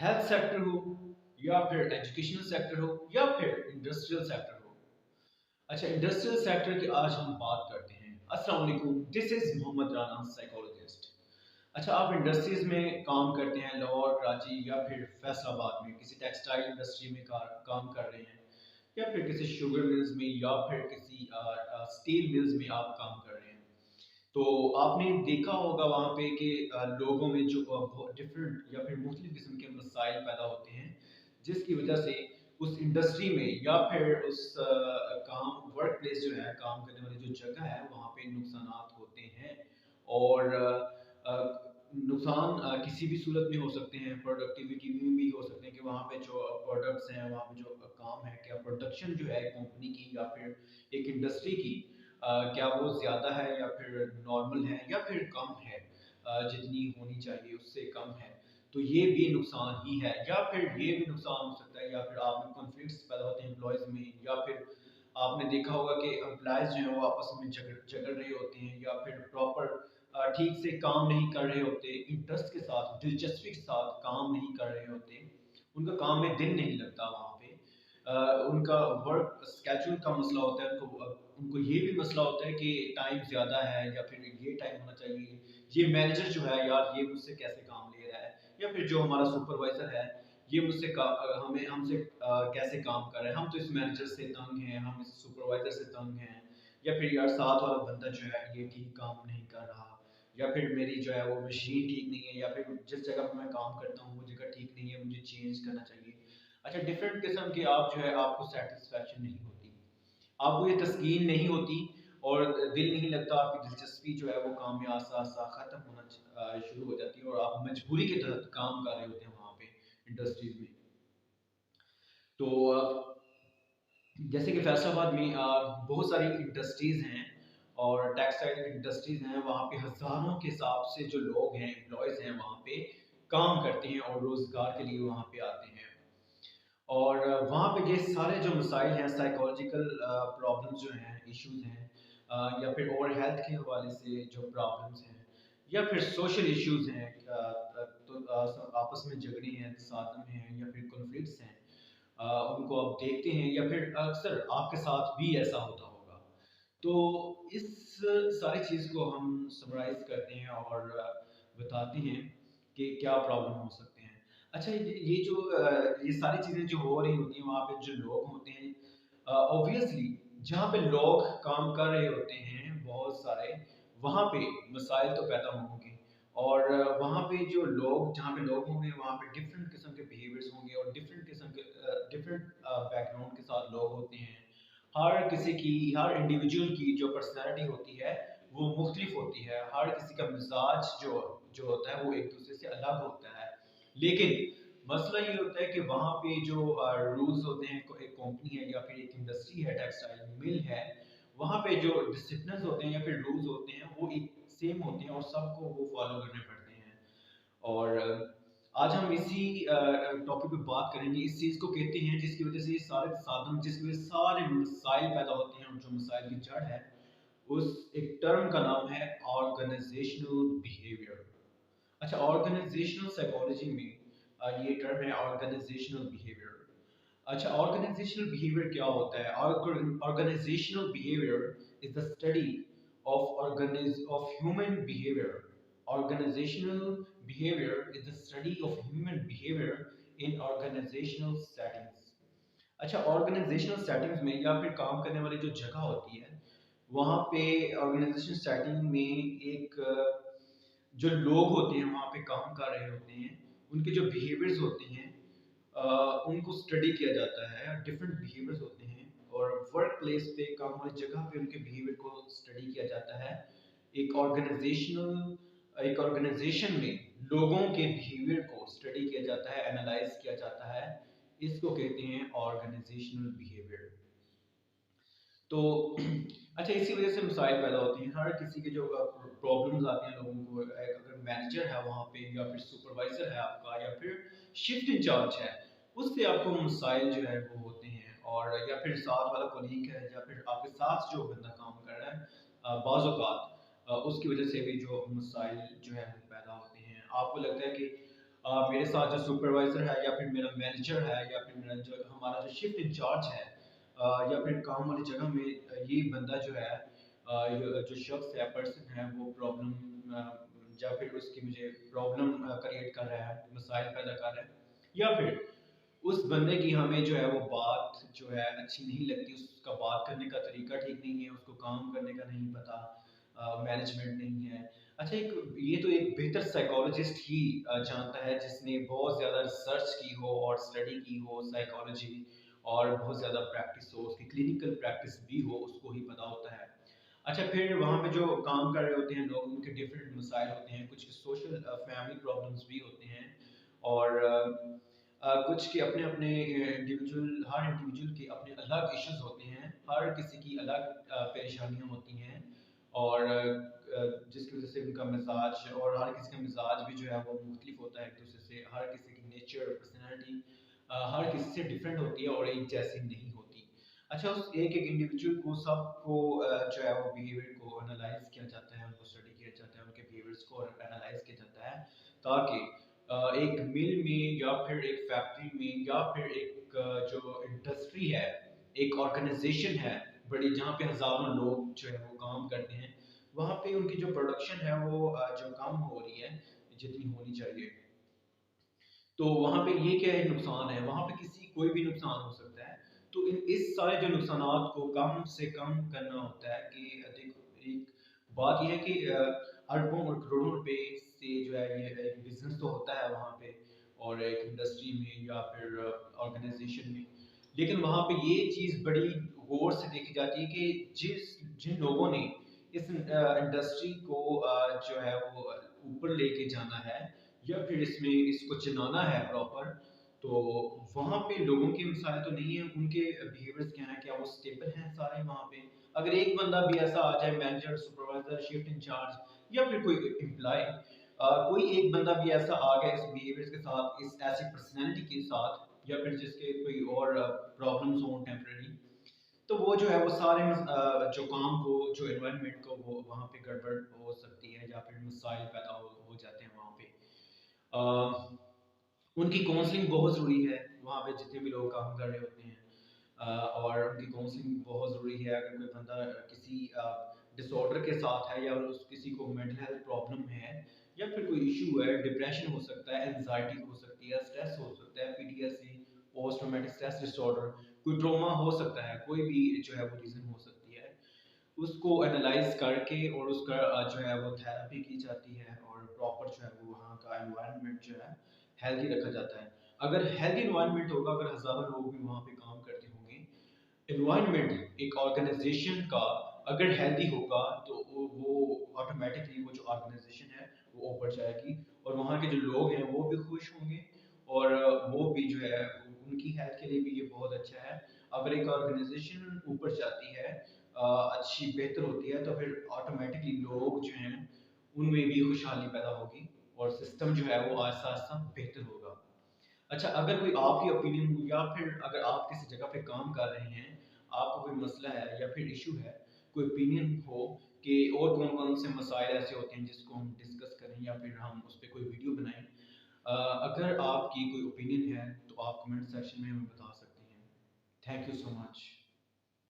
Health sector हो या फिर एजुकेशनल सेक्टर हो या फिर इंडस्ट्रियल सेक्टर हो। अच्छा, इंडस्ट्रियल सेक्टर की आज हम बात करते हैं। अस्सलाम वालेकुम, this is Mohammad Rana, psychologist. अच्छा, आप इंडस्ट्रीज में काम करते हैं, लाहौर, कराची या फिर फैसलाबाद में किसी टेक्सटाइल इंडस्ट्री में काम कर रहे हैं, या फिर किसी शुगर मिल्स में या फिर किसी स्टील मिल्स में आप काम कर रहे हैं। तो आपने देखा होगा वहाँ पे कि लोगों में जो डिफरेंट या फिर मुख्तलिफ किस्म के मसाइल पैदा होते हैं, जिसकी वजह से उस इंडस्ट्री में या फिर उस काम वर्क प्लेस जो है, काम करने वाली जो जगह है, वहाँ पे नुकसानात होते हैं। और नुकसान किसी भी सूरत में हो सकते हैं, प्रोडक्टिविटी में भी हो सकते हैं कि वहाँ पे जो प्रोडक्ट्स हैं, वहाँ पे जो काम है, क्या प्रोडक्शन जो है कंपनी की या फिर एक इंडस्ट्री की, क्या वो ज़्यादा है या फिर नॉर्मल है या फिर कम है, जितनी होनी चाहिए उससे कम है। तो ये भी नुकसान ही है। या फिर ये भी नुकसान हो सकता है, या फिर आप में कॉन्फ्लिक्ट्स पैदा होते हैं एम्प्लॉयज़ में, या फिर आपने देखा होगा कि एम्प्लॉयज़ जो हैं वो आपस में झगड़ रहे होते हैं, या फिर प्रॉपर ठीक से काम नहीं कर रहे होते, इंटरेस्ट के साथ, दिलचस्पी के साथ काम नहीं कर रहे होते, उनका काम में दिल नहीं लगता वहाँ पे। उनका वर्क स्केड्यूल का मसला होता है, उनको ये भी मसला होता है कि टाइम ज़्यादा है या फिर ये टाइम होना चाहिए, ये मैनेजर जो है यार ये मुझसे कैसे काम ले रहा है, या फिर जो हमारा सुपरवाइज़र है ये मुझसे हमें हमसे कैसे काम कर रहा है, हम तो इस मैनेजर से तंग हैं, हम इस सुपरवाइज़र से तंग हैं, या फिर यार साथ वाला बंदा जो है ये ठीक काम नहीं कर रहा, या फिर मेरी जो है वो मशीन ठीक नहीं है, या फिर जिस जगह पर मैं काम करता हूँ वो जगह ठीक नहीं है, मुझे चेंज करना चाहिए। अच्छा, डिफरेंट किस्म के आप जो है आपको सेटिस्फेक्शन नहीं होती, आपको ये तस्कीन नहीं होती, और दिल नहीं लगता, आपकी दिलचस्पी जो है वो काम में आस्ता आस्ता ख़त्म होना शुरू हो जाती है, और आप मजबूरी के तहत काम कर रहे होते हैं वहाँ पे इंडस्ट्रीज में। तो जैसे कि फैसलाबाद में बहुत सारी इंडस्ट्रीज़ हैं और टेक्सटाइल इंडस्ट्रीज़ हैं, वहाँ पे हज़ारों के हिसाब से जो लोग हैं, एम्प्लॉयज़ हैं, वहाँ पे काम करते हैं और रोज़गार के लिए वहाँ पे आते हैं। और वहाँ पे ये सारे जो मसाइल हैं, साइकोलॉजिकल प्रॉब्लम्स जो हैं, इश्यूज़ हैं, या फिर और हेल्थ के हवाले से जो प्रॉब्लम्स हैं, या फिर सोशल इश्यूज़ हैं, तो आपस में झगड़े हैं, तसादम हैं, या फिर कॉन्फ्लिक्ट्स हैं, उनको आप देखते हैं, या फिर अक्सर आपके साथ भी ऐसा होता होगा। तो इस सारी चीज़ को हम समराइज़ करते हैं और बताते हैं कि क्या प्रॉब्लम हो सकते हैं। अच्छा, ये जो ये सारी चीज़ें जो हो रही होती हैं, वहाँ पे जो लोग होते हैं, ऑब्वियसली जहाँ पे लोग काम कर रहे होते हैं बहुत सारे, वहाँ पे मसाइल तो पैदा होंगे। और वहाँ पे जो लोग, जहाँ पे लोग होंगे, वहाँ पे डिफरेंट किस्म के बिहेवियर्स होंगे, और डिफरेंट किस्म के डिफरेंट बैकग्राउंड के साथ लोग होते हैं। हर किसी की, हर इंडिविजुअल की जो पर्सनैलिटी होती है वो मुख्तलिफ होती है, हर किसी का मिजाज जो जो होता है वो एक दूसरे से अलग होता है। लेकिन मसला ये होता है कि वहाँ पे जो रूल्स होते हैं, एक कंपनी है या फिर एक इंडस्ट्री है, टेक्सटाइल मिल है, वहाँ पे जो डिसिप्लिन होते हैं या फिर रूल्स होते हैं वो एक सेम होते हैं, और सबको वो फॉलो करने पड़ते हैं। और आज हम इसी टॉपिक पे बात करेंगे, इस चीज़ को कहते हैं जिसकी वजह से ये सारे साधन, जिसकी वजह से सारे मसाइल पैदा होते हैं, और जो मसाइल की जड़ है उस एक टर्म का नाम है ऑर्गेनाइजेशनल बिहेवियर। अच्छा, ऑर्गेनाइजेशनल साइकोलॉजी में ये टर्म है ऑर्गेनाइजेशनल बिहेवियर। अच्छा, ऑर्गेनाइजेशनल बिहेवियर क्या होता है? Organisational behaviour is the study of human behaviour. Organizational behavior is the study of human behavior in organizational settings. अच्छा, ऑर्गेनाइजेशनल सेटिंग्स में या फिर काम करने वाली जो जगह होती है, वहाँ पे ऑर्गेनाइजेशन सेटिंग में एक जो लोग होते हैं वहाँ पे काम कर रहे होते हैं, उनके जो बिहेवियर्स होते हैं, उनको स्टडी किया जाता है, डिफरेंट बिहेवियर्स होते हैं, और वर्क प्लेस पे, काम वाली जगह पे उनके बिहेवियर को स्टडी किया जाता है। एक एक ऑर्गेनाइजेशन में लोगों के बिहेवियर को स्टडी किया जाता है, एनालाइज किया जाता है, इसको कहते हैं ऑर्गेनाइजेशनल बिहेवियर। तो अच्छा, इसी वजह से मसाइल पैदा होते हैं, हर किसी के जो प्रॉब्लम्स आती हैं लोगों को, अगर मैनेजर है वहाँ पे, या फिर सुपरवाइजर है आपका, या फिर शिफ्ट इंचार्ज है, उससे आपको मसाइल जो है वो होते हैं। और या फिर साथ वाला कोलीग है, या फिर आपके साथ जो बंदा काम कर रहा है, बाज़ औक़ात उसकी वजह से भी जो मसाइल जो है वो पैदा होते हैं। आपको लगता है कि मेरे साथ जो सुपरवाइजर है या फिर मेरा मैनेजर है या फिर मेरा जो हमारा जो शिफ्ट इंचार्ज है या फिर काम वाली जगह में ये बंदा जो है जो शख्स है पर्सन है वो प्रॉब्लम या फिर उसकी मुझे प्रॉब्लम क्रिएट कर रहा है, मसाइल पैदा कर रहा है, या फिर उस बंदे की हमें जो है वो बात जो है अच्छी नहीं लगती, उसका बात करने का तरीका ठीक नहीं है, उसको काम करने का नहीं पता, मैनेजमेंट नहीं है। अच्छा, एक ये तो एक बेहतर साइकोलॉजिस्ट ही जानता है जिसने बहुत ज़्यादा रिसर्च की हो और स्टडी की हो साइकोलॉजी, और बहुत ज़्यादा प्रैक्टिस हो, उसकी क्लिनिकल प्रैक्टिस भी हो, उसको ही पता होता है। अच्छा, फिर वहाँ पे जो काम कर रहे होते हैं लोग, उनके डिफरेंट मसाइल होते हैं, कुछ सोशल फैमिली प्रॉब्लम्स भी होते हैं, और कुछ के अपने अपने इंडिविजुअल, हर इंडिविजुअल के अपने अलग इश्यूज होते हैं, हर किसी की अलग परेशानियां होती हैं, और जिसकी वजह से उनका मिजाज, और हर किसी का मिजाज भी जो है वो मुख्तलिफ होता है एक दूसरे से, हर किसी की नेचर पर्सनैलिटी हर किसी से डिफरेंट होती है और एक जैसी नहीं होती। अच्छा, उस एक एक इंडिविजुअल को सबको जो है वो बिहेवियर को एनालाइज किया जाता है, उनको स्टडी किया जाता है, उनके बिहेवियर्स को एनालाइज किया जाता है, ताकि एक मिल में या फिर एक फैक्ट्री में या फिर एक जो इंडस्ट्री है, एक ऑर्गेनाइजेशन है बड़ी, जहाँ पे हजारों लोग जो है वो काम करते हैं, वहाँ पे उनकी जो प्रोडक्शन है वो जो कम हो रही है जितनी होनी चाहिए, तो वहाँ पे ये क्या है, नुकसान है, वहाँ पे किसी कोई भी नुकसान हो सकता है। तो इस सारे जो नुकसानात को कम से कम करना होता है कि देखो, एक बात ये है कि अरबों और करोड़ों रुपए से जो है ये एक बिजनेस तो होता है वहाँ पे, और एक इंडस्ट्री में या फिर ऑर्गेनाइजेशन में, लेकिन वहाँ पे ये चीज़ बड़ी गौर से देखी जाती है कि जिन लोगों ने इस इंडस्ट्री को जो है वो ऊपर लेके जाना है, या फिर इसमें इसको चलाना है प्रॉपर, तो वहाँ पे लोगों के मिसाल तो नहीं है, उनके बिहेवियर्स क्या है, क्या वो स्टेबल हैं सारे वहाँ पे। अगर एक बंदा भी ऐसा आ जाए, मैनेजर, सुपरवाइजर, शिफ्ट इंचार्ज या फिर कोई एम्प्लॉय, कोई एक बंदा भी ऐसा आ गया इस बिहेवियर्स के साथ, इस ऐसी पर्सनैलिटी के साथ, या फिर जिसके कोई और प्रॉब्लम्स हों टेम्परेरी, तो वो जो है वो सारे जो काम को, जो एनवायरनमेंट को, वो वहाँ पे गड़बड़ हो सकती है, या फिर मसाइल पैदा हो जाते हैं वहाँ पे। अ, उनकी काउंसलिंग बहुत ज़रूरी है, वहाँ पे जितने भी लोग काम कर रहे होते हैं, और उनकी काउंसलिंग बहुत ज़रूरी है। अगर कोई बंदा किसी डिसऑर्डर के साथ है, या उस किसी को मेंटल हेल्थ प्रॉब्लम है, या फिर कोई इशू है, डिप्रेशन हो सकता है, एंजाइटी हो सकती है, स्ट्रेस हो सकता है, PTSD, post traumatic stress disorder, कोई ट्रॉमा हो सकता है, कोई भी जो है वो रीज़न हो सकती है, उसको एनालाइज करके और उसका जो है वो थेरेपी की जाती है, और प्रॉपर जो है वो वहाँ का एनवायरनमेंट जो है हेल्दी रखा जाता है। अगर हेल्दी एनवायरनमेंट होगा, अगर हज़ारों लोग भी वहाँ पे काम करते होंगे, एनवायरनमेंट एक ऑर्गेनाइजेशन का अगर हेल्दी होगा, तो वो ऑटोमेटिकली वो जो ऑर्गेनाइजेशन है वो ऊपर जाएगी, और वहाँ के जो लोग हैं वो भी खुश होंगे, और वो भी जो है उनकी हेल्थ के लिए भी ये बहुत अच्छा है। अगर एक ऑर्गेनाइजेशन ऊपर जाती है, अच्छी बेहतर होती है, तो फिर ऑटोमेटिकली लोग जो हैं उनमें भी खुशहाली पैदा होगी, और सिस्टम जो है वो आहिस्ता आहिस्ता बेहतर होगा। अच्छा, अगर कोई आपकी ओपिनियन हो, या फिर अगर आप किसी जगह पे काम कर रहे हैं, आपको कोई मसला है या फिर इशू है, कोई ओपिनियन हो कि और कौन कौन से मसाइल ऐसे होते हैं जिसको हम डिस्कस करें, या फिर हम उस पर कोई वीडियो बनाएं, अगर आपकी कोई ओपिनियन है तो आप कमेंट सेक्शन में हमें बता सकते हैं। Thank you so much.